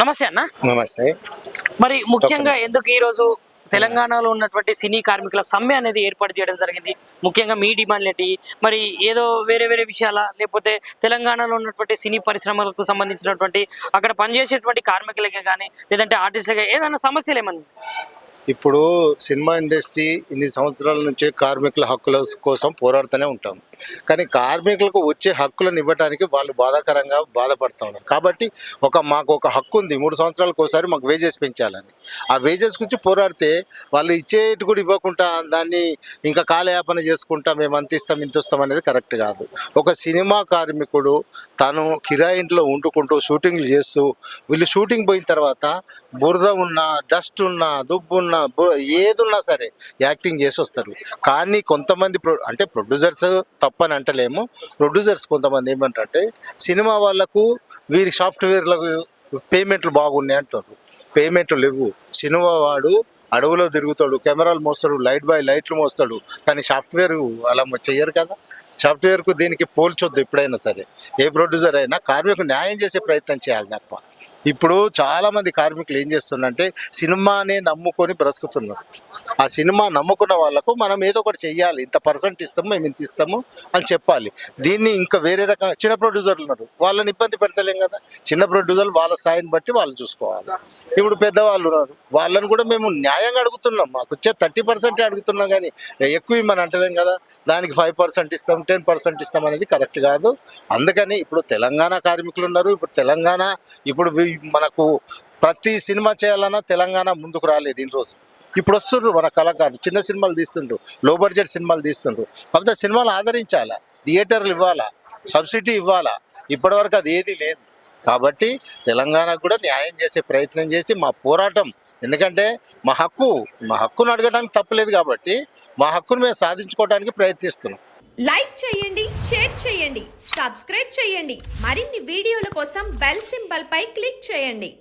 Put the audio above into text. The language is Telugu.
నమస్తే అన్న. నమస్తే. మరి ముఖ్యంగా ఎందుకు ఈ రోజు తెలంగాణలో ఉన్నటువంటి సినీ కార్మికుల సమ్మె అనేది ఏర్పాటు చేయడం జరిగింది? ముఖ్యంగా మీ డిమాండ్లు ఏంటి? మరి ఏదో వేరే వేరే విషయాల, లేకపోతే తెలంగాణలో ఉన్నటువంటి సినీ పరిశ్రమలకు సంబంధించినటువంటి అక్కడ పనిచేసేటువంటి కార్మికులకే కానీ, లేదంటే ఆర్టిస్టులకే ఏదైనా సమస్యలు ఏమన్నా? ఇప్పుడు సినిమా ఇండస్ట్రీ ఇన్ని సంవత్సరాల నుంచి కార్మికుల హక్కుల కోసం పోరాడుతూనే ఉంటాం. కానీ కార్మికులకు వచ్చే హక్కులను ఇవ్వడానికి వాళ్ళు బాధపడుతూ ఉన్నారు. కాబట్టి మాకు ఒక హక్కు ఉంది, 3 సంవత్సరాలకు ఒకసారి మాకు వేజెస్ పెంచాలని. ఆ వేజెస్ గురించి పోరాడితే వాళ్ళు ఇచ్చేటి కూడా ఇవ్వకుండా దాన్ని ఇంకా కాలయాపన చేసుకుంటా మేము అంత ఇస్తాం ఇంత ఇస్తాం అనేది కరెక్ట్ కాదు. ఒక సినిమా కార్మికుడు తను కిరాయి ఇంట్లో వండుకుంటూ షూటింగ్లు చేస్తూ వీళ్ళు షూటింగ్ పోయిన తర్వాత బురద ఉన్నా, డస్ట్ ఉన్నా, దుబ్బు ఉన్నా, ఏదున్నా సరే యాక్టింగ్ చేసి వస్తారు. కానీ కొంతమంది అంటే ప్రొడ్యూసర్స్ తప్పని అంటలేము. ప్రొడ్యూసర్స్ కొంతమంది ఏమంటారంటే సినిమా వాళ్ళకు వీరి సాఫ్ట్వేర్లకు పేమెంట్లు బాగున్నాయి అంటారు. పేమెంట్లు లేవు. సినిమా వాడు అడవులో తిరుగుతాడు, కెమెరాలు మోస్తాడు, లైట్ బాయ్ లైట్లు మోస్తాడు, కానీ సాఫ్ట్వేర్ అలా చెయ్యరు కదా. సాఫ్ట్వేర్కు దీనికి పోల్చొద్దు. ఎప్పుడైనా సరే ఏ ప్రొడ్యూసర్ అయినా కార్మికులు న్యాయం చేసే ప్రయత్నం చేయాలి తప్ప. ఇప్పుడు చాలామంది కార్మికులు ఏం చేస్తున్నారంటే సినిమానే నమ్ముకొని బ్రతుకుతున్నారు. ఆ సినిమా నమ్ముకున్న వాళ్ళకు మనం ఏదో ఒకటి చెయ్యాలి, ఇంత పర్సెంట్ ఇస్తాము, మేము ఇంత ఇస్తాము అని చెప్పాలి. దీన్ని ఇంకా వేరే రకంగా చిన్న ప్రొడ్యూసర్లు ఉన్నారు, వాళ్ళని ఇబ్బంది పెడతలేం కదా. చిన్న ప్రొడ్యూసర్లు వాళ్ళ స్థాయిని బట్టి వాళ్ళు చూసుకోవాలి. ఇప్పుడు పెద్దవాళ్ళు ఉన్నారు, వాళ్ళని కూడా మేము న్యాయంగా అడుగుతున్నాం. మాకు వచ్చే 30% అడుగుతున్నాం, కానీ ఎక్కువ ఇమ్మని అంటలేం కదా. దానికి 5% ఇస్తాం, 10% ఇస్తాం అనేది కరెక్ట్ కాదు. అందుకని ఇప్పుడు తెలంగాణ కార్మికులు ఉన్నారు. ఇప్పుడు మనకు ప్రతి సినిమా చేయాలన్నా తెలంగాణ ముందుకు రాలేదు ఇన్ని రోజు. ఇప్పుడు వస్తుండ్రు మన కళాకారులు, చిన్న సినిమాలు తీస్తుండ్రు, లో బడ్జెట్ సినిమాలు తీస్తుండ్రు. కాకపోతే సినిమాలు ఆదరించాలా, థియేటర్లు ఇవ్వాలా, సబ్సిడీ ఇవ్వాలా. ఇప్పటివరకు అది ఏది లేదు. కాబట్టి తెలంగాణకు కూడా న్యాయం చేసే ప్రయత్నం చేసి మా పోరాటం, ఎందుకంటే మా హక్కును అడగడానికి తప్పలేదు. కాబట్టి మా హక్కును మేము సాధించుకోవడానికి ప్రయత్నిస్తున్నాం. లైక్ చేయండి, షేర్ చేయండి, సబ్స్క్రైబ్ చేయండి. మరిన్ని వీడియోల కోసం బెల్ సింబల్ పై క్లిక్ చేయండి.